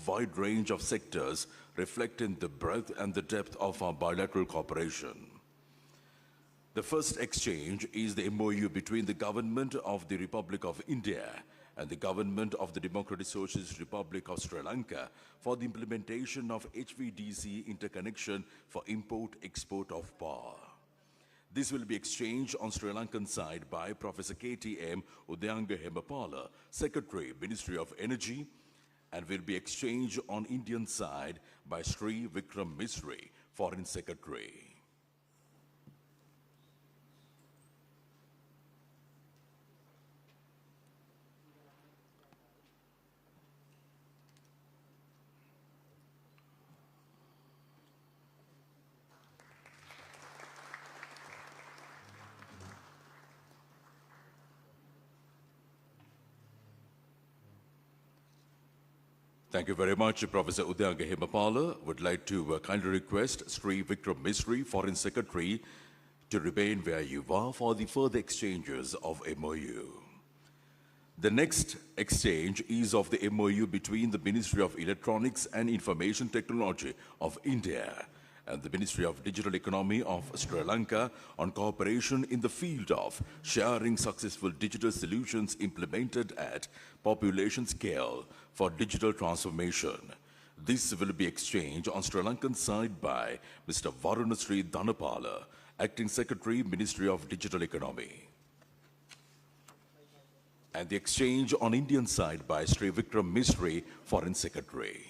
wide range of sectors, reflecting the breadth and the depth of our bilateral cooperation. The first exchange is the MOU between the Government of the Republic of India and the Government of the Democratic Socialist Republic of Sri Lanka for the implementation of HVDC interconnection for import-export of power. This will be exchanged on Sri Lankan side by Professor KTM Udayanga Hemapala, Secretary, Ministry of Energy, and will be exchanged on Indian side by Sri Vikram Misri, Foreign Secretary. Thank you very much, Professor Udayanga Hemapala. Would like to kindly request Sri Vikram Misri, Foreign Secretary, to remain where you are for the further exchanges of MOU. The next exchange is of the MOU between the Ministry of Electronics and Information Technology of India and the Ministry of Digital Economy of Sri Lanka on cooperation in the field of sharing successful digital solutions implemented at population scale for digital transformation. This will be exchanged on Sri Lankan side by Mr. Varunasri Dhanapala, Acting Secretary, Ministry of Digital Economy. And the exchange on Indian side by Sri Vikram Misri, Foreign Secretary.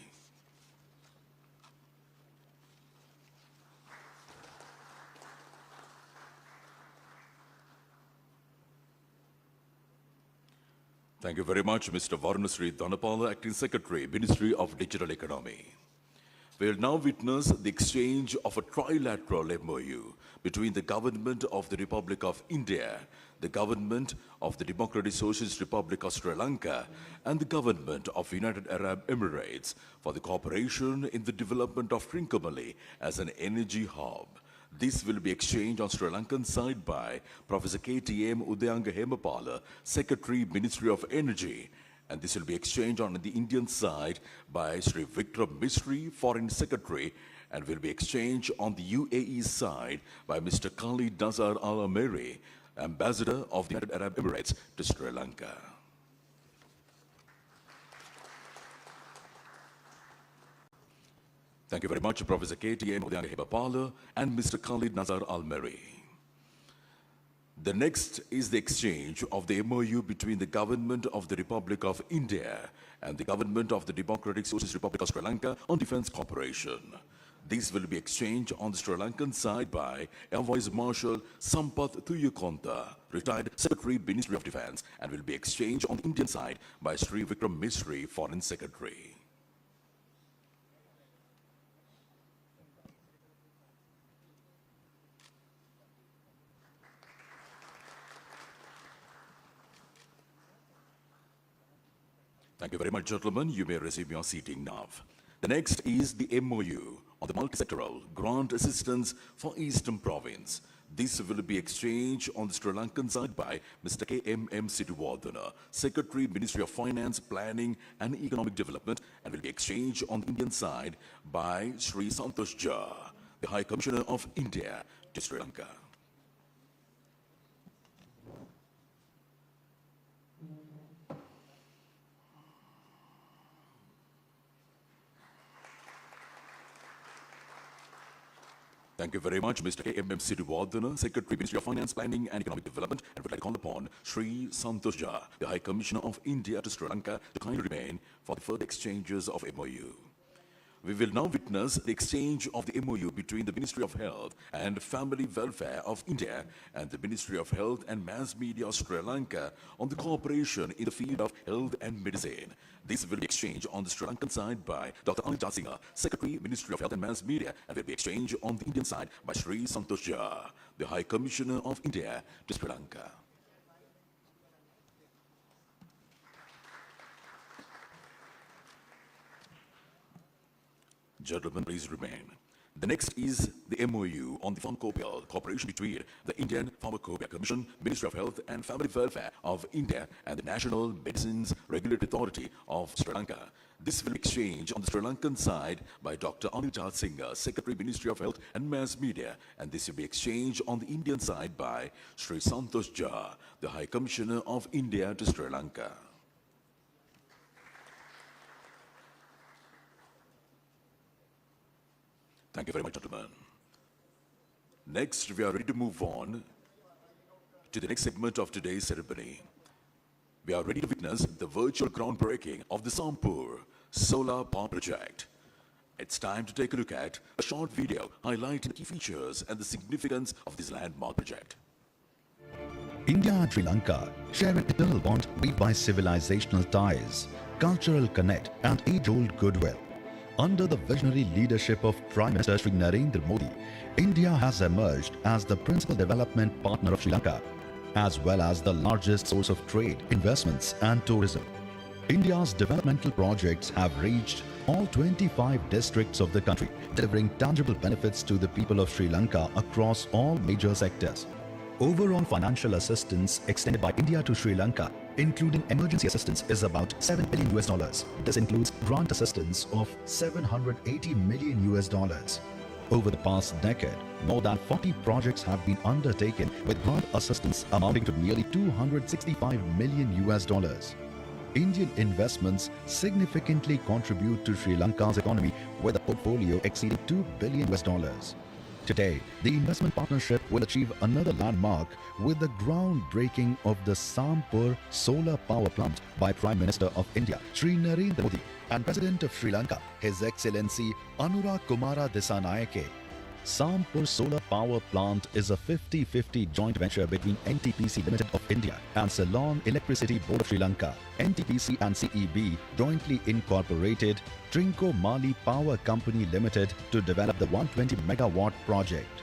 Thank you very much, Mr. Varunasri Dhanapala, Acting Secretary, Ministry of Digital Economy. We will now witness the exchange of a trilateral MOU between the Government of the Republic of India, the Government of the Democratic Socialist Republic of Sri Lanka, and the Government of United Arab Emirates for the cooperation in the development of Trincomalee as an energy hub. This will be exchanged on Sri Lankan side by Professor KTM Udayanga Hemapala, Secretary, Ministry of Energy, and this will be exchanged on the Indian side by Sri Vikram Misri, Foreign Secretary, and will be exchanged on the UAE side by Mr. Khalid Nazar Al Ameri, Ambassador of the United Arab Emirates to Sri Lanka. Thank you very much, Professor KTM Udayanga Hemapala and Mr. Khalid Nazar Al Ameri. The next is the exchange of the MOU between the Government of the Republic of India and the Government of the Democratic Socialist Republic of Sri Lanka on defense cooperation. This will be exchanged on the Sri Lankan side by Air Vice Marshal Sampath Thuyakonta, retired Secretary, Ministry of Defense, and will be exchanged on the Indian side by Sri Vikram Misri, Foreign Secretary. Thank you very much, gentlemen. You may resume your seating now. The next is the MOU on the multi-sectoral grant assistance for Eastern Province. This will be exchanged on the Sri Lankan side by Mr. KMM Siddhivardhana, Secretary, Ministry of Finance, Planning and Economic Development, and will be exchanged on the Indian side by Sri Santosh Jha, the High Commissioner of India to Sri Lanka. Thank you very much, Mr. KMM Siddhivardhana, Secretary, Ministry of Finance, Planning and Economic Development, and would like to call upon Sri Santosh Jha, the High Commissioner of India to Sri Lanka, to kindly remain for the further exchanges of MOU. We will now witness the exchange of the MOU between the Ministry of Health and Family Welfare of India and the Ministry of Health and Mass Media of Sri Lanka on the cooperation in the field of health and medicine. This will be exchanged on the Sri Lankan side by Dr. Anil Jasinger, Secretary, Ministry of Health and Mass Media, and will be exchanged on the Indian side by Sri Santosh Jha, the High Commissioner of India to Sri Lanka. Gentlemen, please remain. The next is the MOU on the pharmacopoeia cooperation between the Indian Pharmacopoeia Commission, Ministry of Health and Family Welfare of India and the National Medicines Regulatory Authority of Sri Lanka. This will be exchanged on the Sri Lankan side by Dr. Anil Singh, Secretary, Ministry of Health and Mass Media, and this will be exchanged on the Indian side by Sri Santosh Jha, the High Commissioner of India to Sri Lanka. Thank you very much, gentlemen. Next, we are ready to move on to the next segment of today's ceremony. We are ready to witness the virtual groundbreaking of the Sampur Solar Power Project. It's time to take a look at a short video highlighting the key features and the significance of this landmark project. India and Sri Lanka share an eternal bond weaved by civilizational ties, cultural connect and age-old goodwill. Under the visionary leadership of Prime Minister Sri Narendra Modi, India has emerged as the principal development partner of Sri Lanka, as well as the largest source of trade, investments and tourism. India's developmental projects have reached all 25 districts of the country, delivering tangible benefits to the people of Sri Lanka across all major sectors. Overall financial assistance extended by India to Sri Lanka, including emergency assistance, is about $7 billion. This includes grant assistance of $780 million. Over the past decade, more than 40 projects have been undertaken with grant assistance amounting to nearly $265 million. Indian investments significantly contribute to Sri Lanka's economy with a portfolio exceeding $2 billion. Today, the investment partnership will achieve another landmark with the groundbreaking of the Sampur solar power plant by Prime Minister of India, Sri Narendra Modi, and President of Sri Lanka, His Excellency Anura Kumara Dissanayake. Sampur Solar Power Plant is a 50-50 joint venture between NTPC Limited of India and Ceylon Electricity Board of Sri Lanka. NTPC and CEB jointly incorporated Trinco Mali Power Company Limited to develop the 120 megawatt project.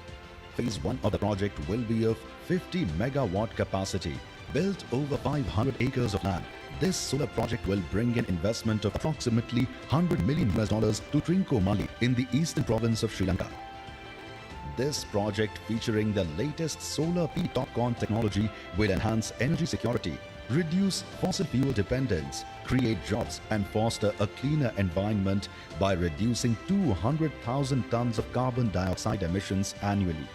Phase 1 of the project will be of 50 megawatt capacity, built over 500 acres of land. This solar project will bring in investment of approximately $100 million to Trinco Mali in the eastern province of Sri Lanka. This project, featuring the latest solar PV TOPCon technology, will enhance energy security, reduce fossil fuel dependence, create jobs and foster a cleaner environment by reducing 200,000 tons of carbon dioxide emissions annually.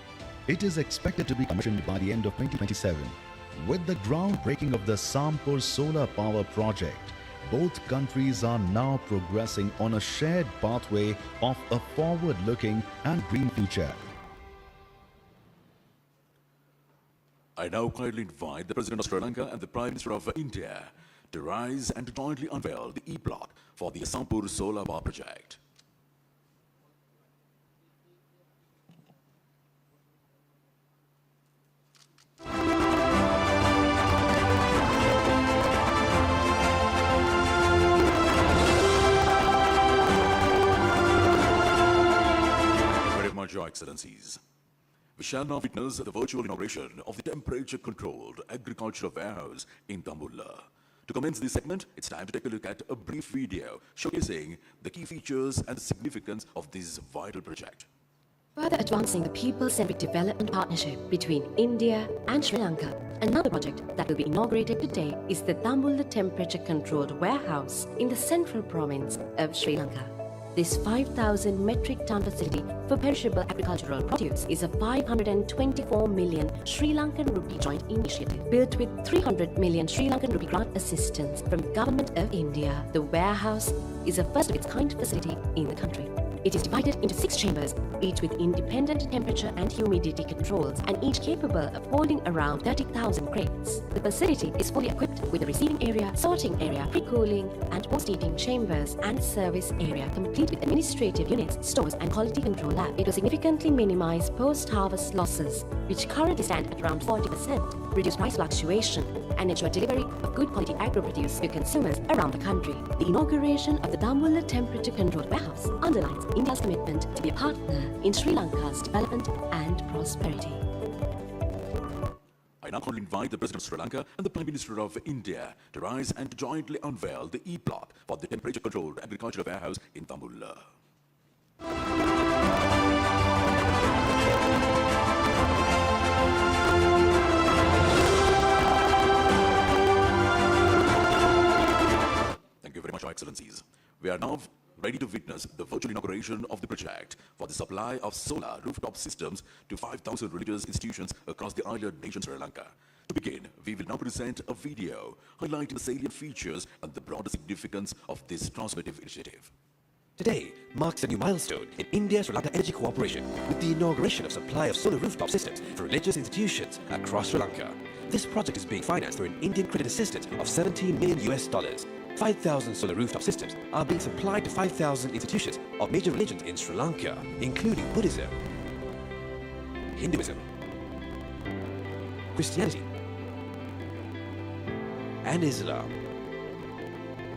It is expected to be commissioned by the end of 2027. With the groundbreaking of the Sampur solar power project, both countries are now progressing on a shared pathway of a forward-looking and green future. I now kindly invite the President of Sri Lanka and the Prime Minister of India to rise and to jointly unveil the E-block for the Sampur Solar Power Project. Very much, Your Excellencies. We shall now witness the virtual inauguration of the temperature-controlled agricultural warehouse in Tambulla. To commence this segment, it's time to take a look at a brief video showcasing the key features and the significance of this vital project. Further advancing the people-centric development partnership between India and Sri Lanka, another project that will be inaugurated today is the Tambulla temperature-controlled warehouse in the central province of Sri Lanka. This 5,000 metric ton facility for perishable agricultural produce is a 524 million Sri Lankan rupee joint initiative built with 300 million Sri Lankan rupee grant assistance from the Government of India. The warehouse is a first of its kind facility in the country. It is divided into 6 chambers, each with independent temperature and humidity controls, and each capable of holding around 30,000 crates. The facility is fully equipped with a receiving area, sorting area, pre-cooling and post-heating chambers, and service area, complete with administrative units, stores, and quality control lab. It will significantly minimize post-harvest losses, which currently stand at around 40%, reduce price fluctuation, and ensure delivery of good quality agro-produce to consumers around the country. The inauguration of the Tambulla temperature-controlled warehouse underlines India's commitment to be a partner in Sri Lanka's development and prosperity. I now kindly invite the President of Sri Lanka and the Prime Minister of India to rise and to jointly unveil the E-block for the temperature-controlled agricultural warehouse in Tambulla. much, Your Excellencies. We are now ready to witness the virtual inauguration of the project for the supply of solar rooftop systems to 5,000 religious institutions across the island nation Sri Lanka. To begin, we will now present a video highlighting the salient features and the broader significance of this transformative initiative. Today marks a new milestone in India-Sri Lanka energy cooperation with the inauguration of supply of solar rooftop systems for religious institutions across Sri Lanka. This project is being financed through an Indian credit assistance of $17 million. 5,000 solar rooftop systems are being supplied to 5,000 institutions of major religions in Sri Lanka, including Buddhism, Hinduism, Christianity, and Islam.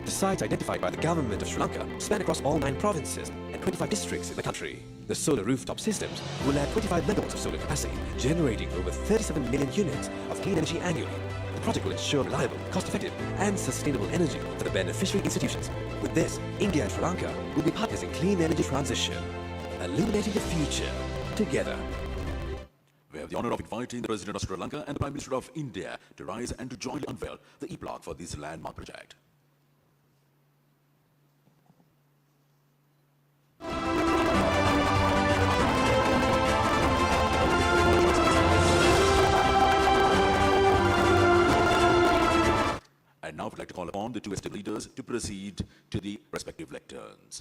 The sites identified by the government of Sri Lanka span across all 9 provinces and 25 districts in the country. The solar rooftop systems will add 25 megawatts of solar capacity, generating over 37 million units of clean energy annually. The project will ensure reliable, cost-effective, and sustainable energy for the beneficiary institutions. With this, India and Sri Lanka will be partners in clean energy transition, illuminating the future together. We have the honor of inviting the President of Sri Lanka and the Prime Minister of India to rise and to jointly unveil the e-block for this landmark project. And now I would like to call upon the two esteemed leaders to proceed to the respective lecterns.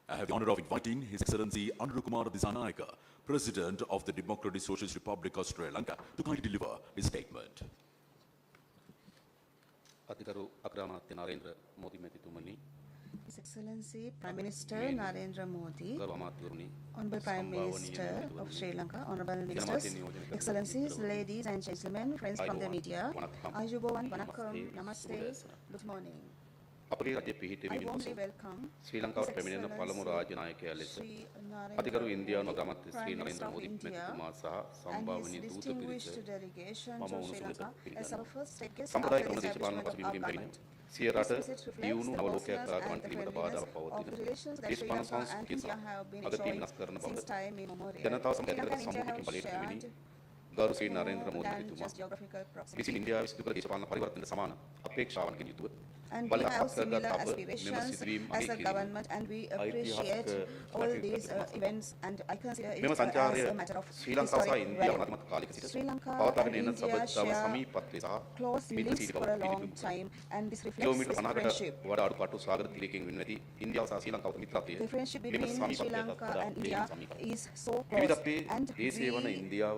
I have the honor of inviting His Excellency Modi Dissanayake, President of the Democratic Socialist Republic of Sri Lanka, to kindly deliver his statement. අතිකරු අග්‍රාමාත්‍ය Narendra Modi මැතිතුමනි, His Excellency Prime Minister Narendra Modi, ගරු අමාත්‍යවරුනි, Honorable Prime Minister of Sri Lanka, Honorable Ministers, Excellencies, ladies and gentlemen, friends from the media, Ayubowan, Vanakkam, Namaste, good morning. අපගේ රජය පිහිටවීම I warmly welcome ශ්‍රී ලංකාවට පැමිණෙන පළමු රාජ්‍ය නායකයා ලෙස අතිකරු ඉන්දියානු අග්‍රාමාත්‍ය ශ්‍රී නරේන්ද්‍ර මෝදි මැතිතුමා සහ සම්භාවනීය දූත පිරිස මම උණුසුමට පිළිගන්නවා. සම්ප්‍රදායික දේශපාලන පසුබිමකින් පැමිණ සිය රට දියුණු නව ලෝකයක් කරා ගමන් කිරීමට බාධාවක් පවතින දේශපාලන සංස්කෘතිය සහ අගතිය වෙනස් කරන බව ජනතාව සමග සම්මුඛයෙන් බලයට පැමිණි ගරු ශ්‍රී නරේන්ද්‍ර මෝදි මැතිතුමා විසින් ඉන්දියාවේ සිදු කළ දේශපාලන පරිවර්තනයට සමාන අපේක්ෂාවන්ගෙන් යුතුව and we have similar aspirations as a government, and we appreciate all these events, and I consider it as a matter of historic value. Sri Lanka and India share close links for a long time, and this reflects this friendship. The friendship between Sri Lanka and India is so close, and Sri Lanka and India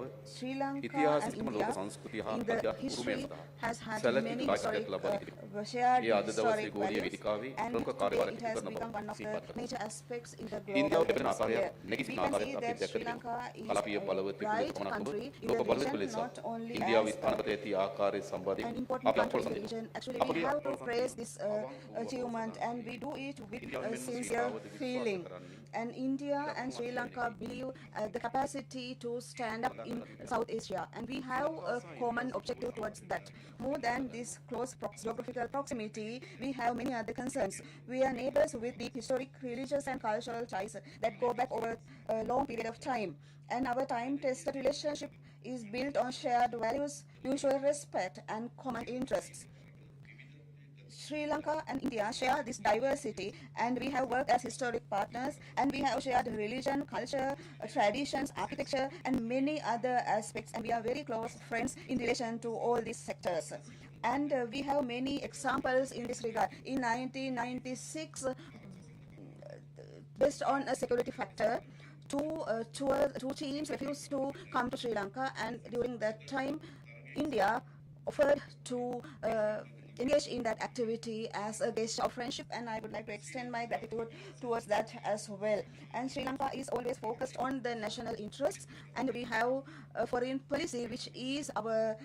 in the history has had many historic shared historic values, and today it has become one of the major aspects in the global sphere. We can see that Sri Lanka is a bright country in the region, not only as an important country in the region. Actually, we have to praise this achievement, and we do it with a sincere feeling. And India and Sri Lanka believe the capacity to stand up in South Asia, and we have a common objective towards that. More than this close geographical proximity, we have many other concerns. We are neighbors with deep historic, religious and cultural ties that go back over a long period of time. And our time-tested relationship is built on shared values, mutual respect and common interests. Sri Lanka and India share this diversity, and we have worked as historic partners, and we have shared religion, culture, traditions, architecture, and many other aspects, and we are very close friends in relation to all these sectors. And we have many examples in this regard. In 1996, based on a security factor, two teams refused to come to Sri Lanka, and during that time, India offered to engage in that activity as a gesture of friendship, and I would like to extend my gratitude towards that as well. And Sri Lanka is always focused on the national interests, and we have a foreign policy which is our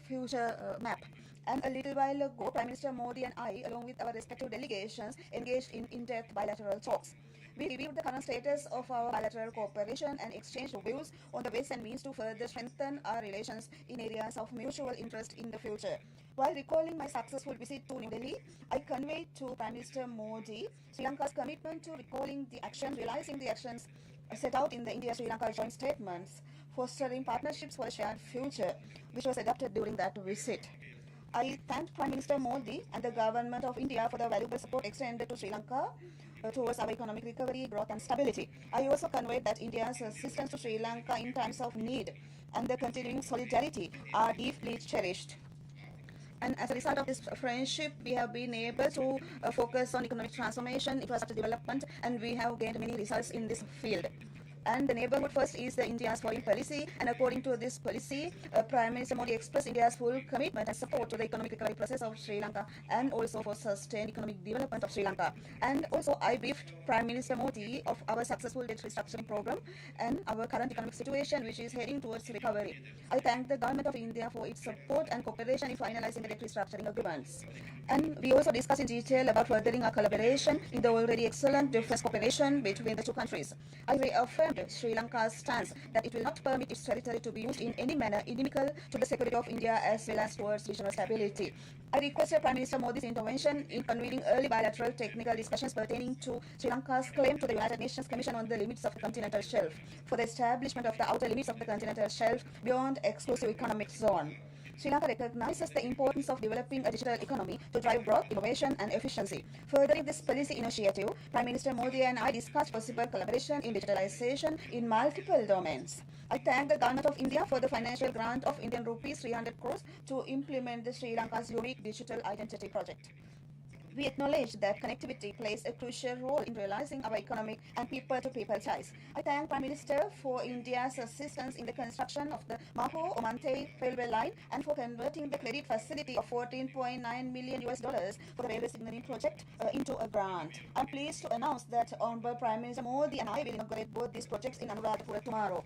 future map. And a little while ago, Prime Minister Modi and I, along with our respective delegations, engaged in in-depth bilateral talks. We reviewed the current status of our bilateral cooperation and exchanged views on the ways and means to further strengthen our relations in areas of mutual interest in the future. While recalling my successful visit to New Delhi, I conveyed to Prime Minister Modi Sri Lanka's commitment to realizing the actions set out in the India-Sri Lanka joint statements, fostering partnerships for a shared future, which was adopted during that visit. I thank Prime Minister Modi and the Government of India for the valuable support extended to Sri Lanka towards our economic recovery, growth and stability. I also conveyed that India's assistance to Sri Lanka in times of need and the continuing solidarity are deeply cherished. And as a result of this friendship, we have been able to focus on economic transformation, infrastructure development, and we have gained many results in this field. And the neighborhood first is the India's foreign policy, and according to this policy, Prime Minister Modi expressed India's full commitment and support to the economic recovery process of Sri Lanka and also for sustained economic development of Sri Lanka. And also I briefed Prime Minister Modi of our successful debt restructuring program and our current economic situation, which is heading towards recovery. I thank the Government of India for its support and cooperation in finalizing the debt restructuring agreements. And we also discussed in detail about furthering our collaboration in the already excellent defense cooperation between the two countries. I reaffirmed Sri Lanka's stance that it will not permit its territory to be used in any manner inimical to the security of India as well as towards regional stability. I requested Prime Minister Modi's intervention in convening early bilateral technical discussions pertaining to Sri Lanka's claim to the United Nations Commission on the Limits of the Continental Shelf for the establishment of the outer limits of the continental shelf beyond exclusive economic zone. Sri Lanka recognizes the importance of developing a digital economy to drive growth, innovation, and efficiency. Furthering this policy initiative, Prime Minister Modi and I discussed possible collaboration in digitalization in multiple domains. I thank the Government of India for the financial grant of Indian rupees 300 crores to implement the Sri Lanka's unique digital identity project. We acknowledge that connectivity plays a crucial role in realizing our economic and people-to-people ties. I thank Prime Minister for India's assistance in the construction of the Maho-Omante railway line and for converting the credit facility of $14.9 million for the railway signaling project into a grant. I'm pleased to announce that Honorable Prime Minister Modi and I will inaugurate both these projects in Anuradhapura tomorrow.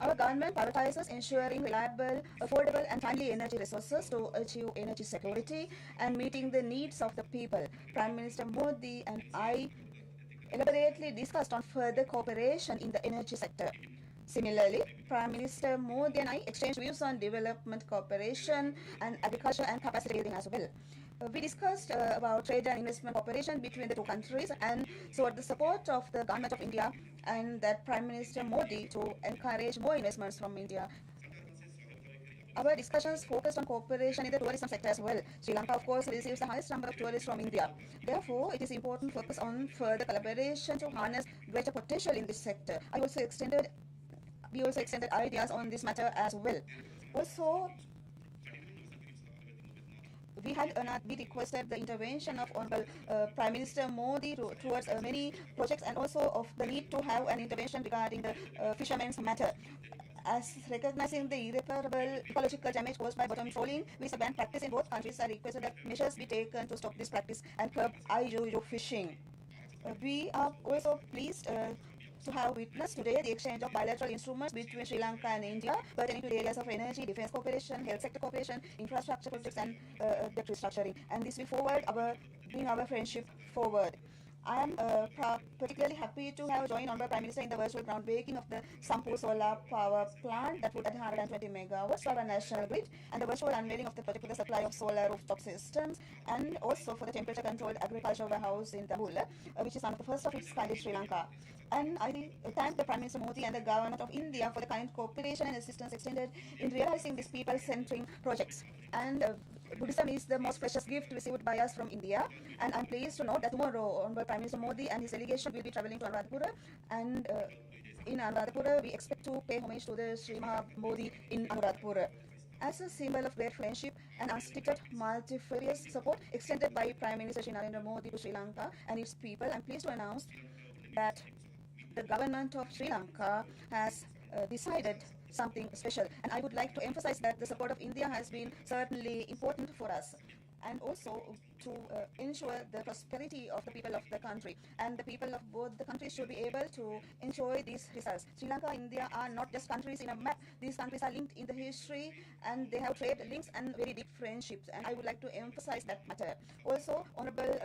Our government prioritizes ensuring reliable, affordable and timely energy resources to achieve energy security and meeting the needs of the people. Prime Minister Modi and I elaborately discussed on further cooperation in the energy sector. Similarly, Prime Minister Modi and I exchanged views on development cooperation and agriculture and capacity building as well. We discussed about trade and investment cooperation between the two countries and sought the support of the Government of India and that Prime Minister Modi to encourage more investments from India. Our discussions focused on cooperation in the tourism sector as well. Sri Lanka, of course, receives the highest number of tourists from India. Therefore, it is important to focus on further collaboration to harness greater potential in this sector. We also extended ideas on this matter as well. Also, we requested the intervention of Honorable Prime Minister Modi towards many projects and also of the need to have an intervention regarding the fishermen's matter. As recognizing the irreparable ecological damage caused by bottom trawling, which is a banned practice in both countries, I requested that measures be taken to stop this practice and curb IUU fishing. We are also pleased to have witnessed today the exchange of bilateral instruments between Sri Lanka and India pertaining to the areas of energy, defense cooperation, health sector cooperation, infrastructure projects and debt restructuring. And this will bring our friendship forward. I am particularly happy to have joined Honorable Prime Minister in the virtual groundbreaking of the Sampu solar power plant that would add 120 megawatts to our national grid and the virtual unveiling of the project for the supply of solar rooftop systems and also for the temperature controlled agriculture warehouse in Tambul, which is one of the first of its kind in Sri Lanka. And I thank the Prime Minister Modi and the Government of India for the kind cooperation and assistance extended in realizing these people-centering projects. And Buddhism is the most precious gift received by us from India, and I'm pleased to note that tomorrow Honorable Prime Minister Modi and his delegation will be travelling to Anuradhapura, and in Anuradhapura we expect to pay homage to the Sri Maha Modi in Anuradhapura. As a symbol of great friendship and unrestricted multifarious support extended by Prime Minister Shri Narendra Modi to Sri Lanka and its people, I'm pleased to announce that the government of Sri Lanka has decided something special, and I would like to emphasize that the support of India has been certainly important for us and also to ensure the prosperity of the people of the country, and the people of both the countries should be able to enjoy these results. Sri Lanka and India are not just countries in a map. These countries are linked in the history and they have trade links and very deep friendships, and I would like to emphasize that matter. Also, Honorable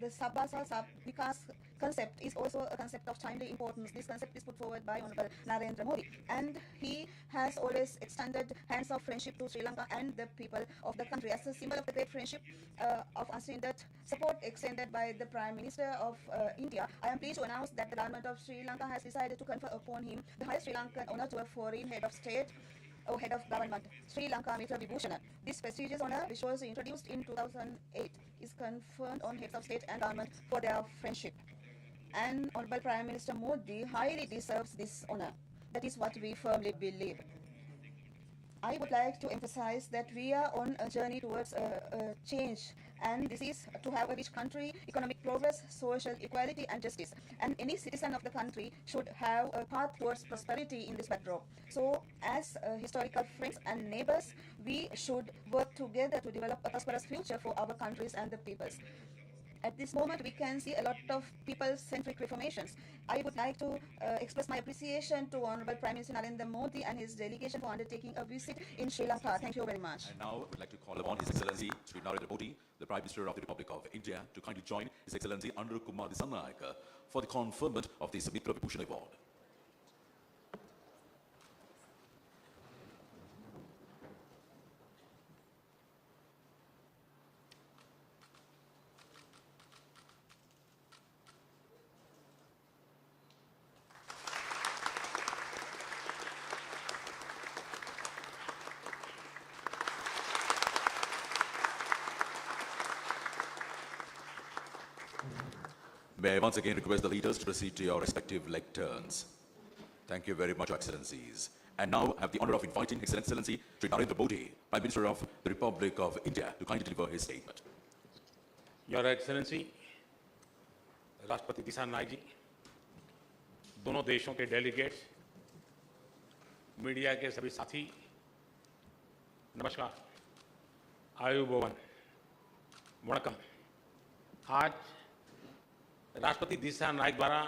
the Sabasa Sab Vikas concept is also a concept of timely importance. This concept is put forward by Honorable Narendra Modi, and he has always extended hands of friendship to Sri Lanka and the people of the country. As a symbol of the great friendship of unhindered support extended by the Prime Minister of India, I am pleased to announce that the government of Sri Lanka has decided to confer upon him the highest Sri Lankan honor to a foreign head of state or head of government, Sri Lanka Mitra Vibhushana. This prestigious honor, which was introduced in 2008, is conferred on heads of state and government for their friendship. And Honorable Prime Minister Modi highly deserves this honor. That is what we firmly believe. I would like to emphasize that we are on a journey towards a change, and this is to have a rich country, economic progress, social equality and justice. And any citizen of the country should have a path towards prosperity in this backdrop. So as historical friends and neighbors, we should work together to develop a prosperous future for our countries and the peoples. At this moment, we can see a lot of people-centric reformations. I would like to express my appreciation to Honorable Prime Minister Narendra Modi and his delegation for undertaking a visit in Sri Lanka. Thank you very much. And now we'd like to call upon His Excellency Sri Narendra Modi, the Prime Minister of the Republic of India, to kindly join His Excellency Modi Dissanayake for the conferment of this Mitra Vibhushana Award. May I once again request the leaders to proceed to your respective lecterns. Thank you very much, Your Excellencies. And now I have the honor of inviting His Excellency Sri Narendra Modi, Prime Minister of the Republic of India, to kindly deliver his statement. Your Excellency, राष्ट्रपति दिसानायक जी, दोनों देशों के delegates, media के सभी साथी, नमस्कार, आयुबोवन, वणकम। आज राष्ट्रपति दिसानायक द्वारा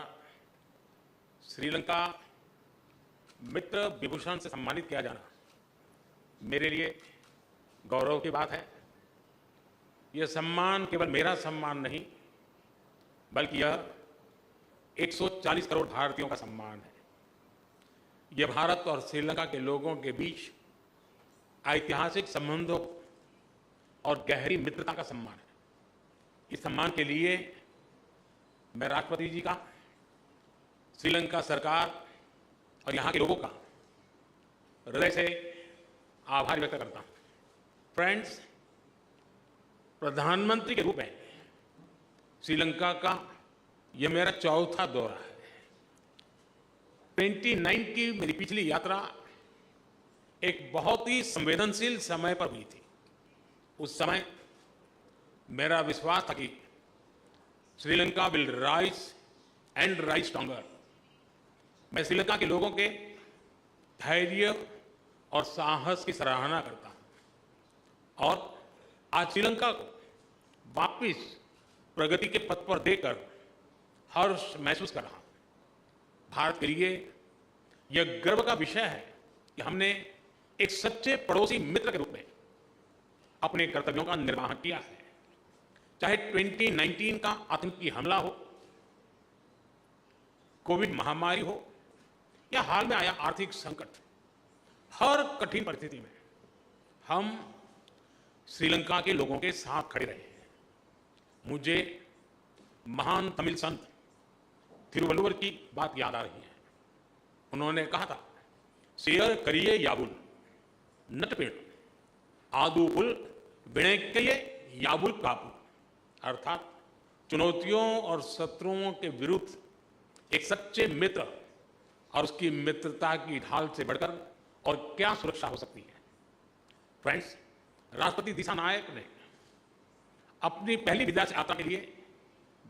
श्रीलंका मित्र विभूषण से सम्मानित किया जाना मेरे लिए गौरव की बात है। यह सम्मान केवल मेरा सम्मान नहीं, बल्कि यह 140 करोड़ भारतीयों का सम्मान है। यह भारत और श्रीलंका के लोगों के बीच ऐतिहासिक संबंधों और गहरी मित्रता का सम्मान है। इस सम्मान के लिए मैं राष्ट्रपति जी का, श्रीलंका सरकार और यहाँ के लोगों का हृदय से आभार व्यक्त करता हूँ। फ्रेंड्स, प्रधानमंत्री के रूप में श्रीलंका का यह मेरा चौथा दौरा है। 29 की मेरी पिछली यात्रा एक बहुत ही संवेदनशील समय पर हुई थी। उस समय मेरा विश्वास था कि Sri Lanka will rise and rise stronger. मैं श्रीलंका के लोगों के धैर्य और साहस की सराहना करता हूं और आज श्रीलंका को वापस प्रगति के पथ पर देकर हर्ष महसूस कर रहा हूं। भारत के लिए यह गर्व का विषय है कि हमने एक सच्चे पड़ोसी मित्र के रूप में अपने कर्तव्यों का निर्वहन किया है। चाहे 2019 का आतंकी हमला हो, कोविड महामारी हो या हाल में आया आर्थिक संकट, हर कठिन परिस्थिति में हम श्रीलंका के लोगों के साथ खड़े रहे हैं। मुझे महान तमिल संत तिरुवल्लुवर की बात याद आ रही है। उन्होंने कहा था, शेयर करिए याबुल नटपेड़ आदुपुल विणयकये याबुल कापुल, अर्थात चुनौतियों और शत्रुओं के विरुद्ध एक सच्चे मित्र और उसकी मित्रता की ढाल से बढ़कर और क्या सुरक्षा हो सकती है। फ्रेंड्स, राष्ट्रपति दिसानायक ने अपनी पहली विदेश यात्रा के लिए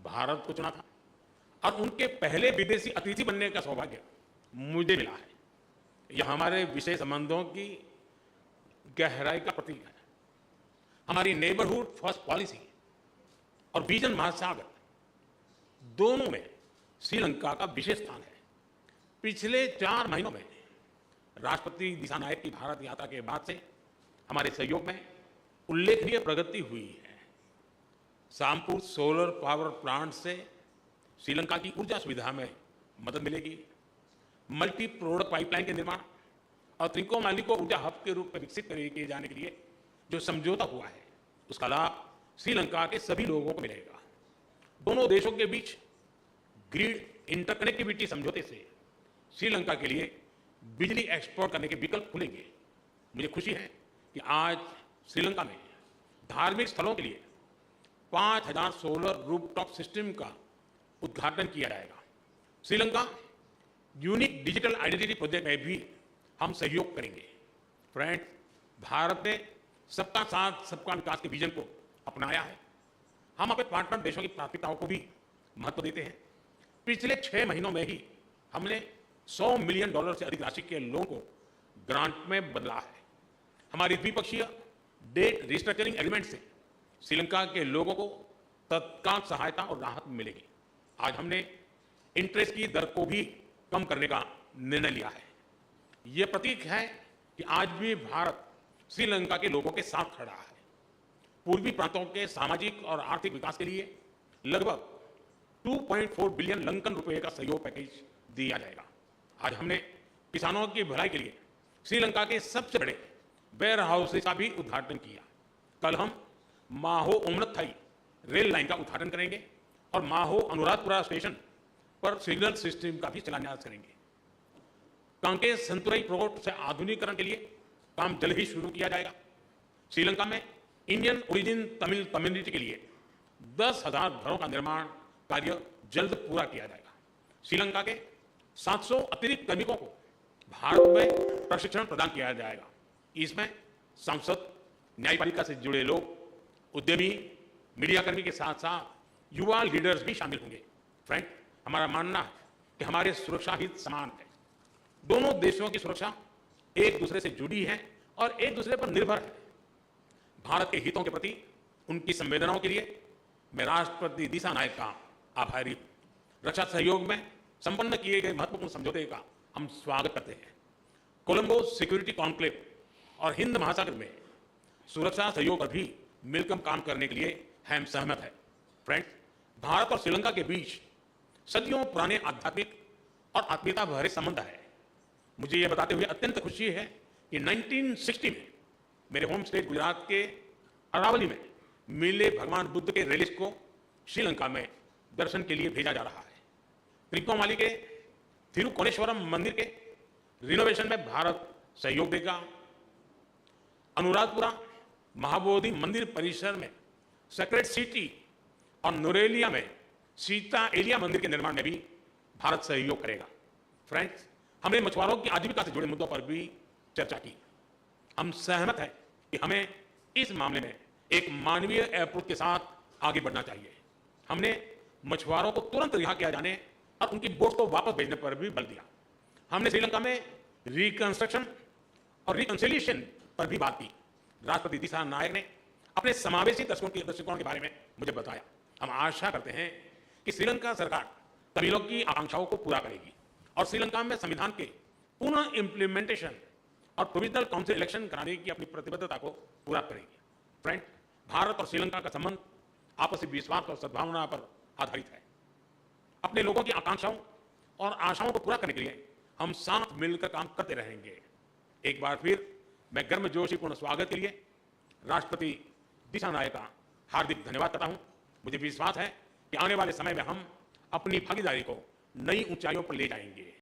भारत को चुना था और उनके पहले विदेशी अतिथि बनने का सौभाग्य मुझे मिला है। यह हमारे विशेष संबंधों की गहराई का प्रतीक है। हमारी नेबरहुड फर्स्ट पॉलिसी और विजन महासागर दोनों में श्रीलंका का विशेष स्थान है। पिछले 4 महीनों में राष्ट्रपति दिसानायक की भारत यात्रा के बाद से हमारे सहयोग में उल्लेखनीय प्रगति हुई है। सामपुर सोलर पावर प्लांट से श्रीलंका की ऊर्जा सुविधा में मदद मिलेगी। मल्टी प्रोडक्ट पाइपलाइन के निर्माण और त्रिकोमाली को ऊर्जा हब के रूप में विकसित किए जाने के लिए जो समझौता हुआ है, उसका लाभ श्रीलंका के सभी लोगों को मिलेगा। दोनों देशों के बीच ग्रिड इंटरकनेक्टिविटी समझौते से श्रीलंका के लिए बिजली एक्सपोर्ट करने के विकल्प खुलेंगे। मुझे खुशी है कि आज श्रीलंका में धार्मिक स्थलों के लिए 5000 सोलर रूफटॉप सिस्टम का उद्घाटन किया जाएगा। Sri Lanka unique digital identity project में भी हम सहयोग करेंगे। फ्रेंड्स, भारत ने सबका साथ सबका विकास के विजन को अपनाया है। हम अपने पार्टनर देशों की प्राथमिकताओं को भी महत्व देते हैं। पिछले 6 महीनों में ही हमने $100 मिलियन से अधिक राशि के लोन को ग्रांट में बदला है। हमारी द्विपक्षीय डेट रिस्ट्रक्चरिंग एग्रीमेंट से श्रीलंका के लोगों को तत्काल सहायता और राहत मिलेगी। आज हमने इंटरेस्ट की दर को भी कम करने का निर्णय लिया है। यह प्रतीक है कि आज भी भारत श्रीलंका के लोगों के साथ खड़ा है। पूर्वी प्रांतों के सामाजिक और आर्थिक विकास के लिए लगभग 2.4 बिलियन लंकन रुपए का सहयोग पैकेज दिया जाएगा। आज हमने किसानों की भलाई के लिए श्रीलंका के सबसे बड़े वेयर हाउसेज का भी उद्घाटन किया। कल हम माहो ओमनथाई रेल लाइन का उद्घाटन करेंगे और माहो अनुराधपुरा स्टेशन पर सिग्नल सिस्टम का भी शिलान्यास करेंगे। कांके संतुरई पोर्ट से आधुनिकीकरण के लिए काम जल्द ही शुरू किया जाएगा। श्रीलंका में इंडियन ओरिजिन तमिल कम्युनिटी के लिए 10,000 घरों का निर्माण कार्य जल्द पूरा किया जाएगा। श्रीलंका के 700 अतिरिक्त कार्मिकों को भारत में प्रशिक्षण प्रदान किया जाएगा। इसमें सांसद, न्यायपालिका से जुड़े लोग, उद्यमी, मीडियाकर्मी के साथ साथ युवा लीडर्स भी शामिल होंगे। फ्रेंड, हमारा मानना है कि हमारे सुरक्षा हित समान है। दोनों देशों की सुरक्षा एक दूसरे से जुड़ी है और एक दूसरे पर निर्भर है। भारत के हितों के प्रति उनकी संवेदनाओं के लिए मैं राष्ट्रपति दिसानायक का आभारी हूं। रक्षा सहयोग में संपन्न किए गए महत्वपूर्ण समझौते का हम स्वागत करते हैं। कोलंबो सिक्योरिटी कॉन्क्लेव और हिंद महासागर में सुरक्षा सहयोग पर भी मिलकर काम करने के लिए हम सहमत हैं। फ्रेंड्स, भारत और श्रीलंका के बीच सदियों पुराने आध्यात्मिक और आत्मीयता भरे संबंध है। मुझे यह बताते हुए अत्यंत खुशी है कि 1960 में मेरे होम स्टेट गुजरात के अरावली में मिले भगवान बुद्ध के रेलिक्स को श्रीलंका में दर्शन के लिए भेजा जा रहा है। त्रिकोमाली के थिरुकोणेश्वरम मंदिर के रिनोवेशन में भारत सहयोग देगा। अनुराधपुरा महाबोधि मंदिर परिसर में सेक्रेड सिटी और नुरेलिया में सीता एलिया मंदिर के निर्माण में भी भारत सहयोग करेगा। फ्रेंड्स, हमने मछुआरों की आजीविका से जुड़े मुद्दों पर भी चर्चा की। हम सहमत हैं कि हमें इस मामले में एक मानवीय अप्रोच के साथ आगे बढ़ना चाहिए। हमने मछुआरों को तुरंत रिहा किया जाने और उनकी बोट को वापस भेजने पर भी बल दिया। हमने श्रीलंका में रिकंस्ट्रक्शन और रिकंसिलिएशन पर भी बात की। राष्ट्रपति दिसानायक ने अपने समावेशी दृष्टिकोण के बारे में मुझे बताया। हम आशा करते हैं कि श्रीलंका सरकार तमिलों की आकांक्षाओं को पूरा करेगी और श्रीलंका में संविधान के पुनः इंप्लीमेंटेशन और प्रोविजनल काउंसिल इलेक्शन कराने की अपनी प्रतिबद्धता को पूरा करेगी। फ्रेंड, भारत और श्रीलंका का संबंध आपसी विश्वास और सद्भावना पर आधारित है। अपने लोगों की आकांक्षाओं और आशाओं को पूरा करने के लिए हम साथ मिलकर काम करते रहेंगे। एक बार फिर मैं गर्मजोशीपूर्ण स्वागत के लिए राष्ट्रपति दिसानायक का हार्दिक धन्यवाद करता हूं। मुझे विश्वास है कि आने वाले समय में हम अपनी भागीदारी को नई ऊंचाइयों पर ले जाएंगे।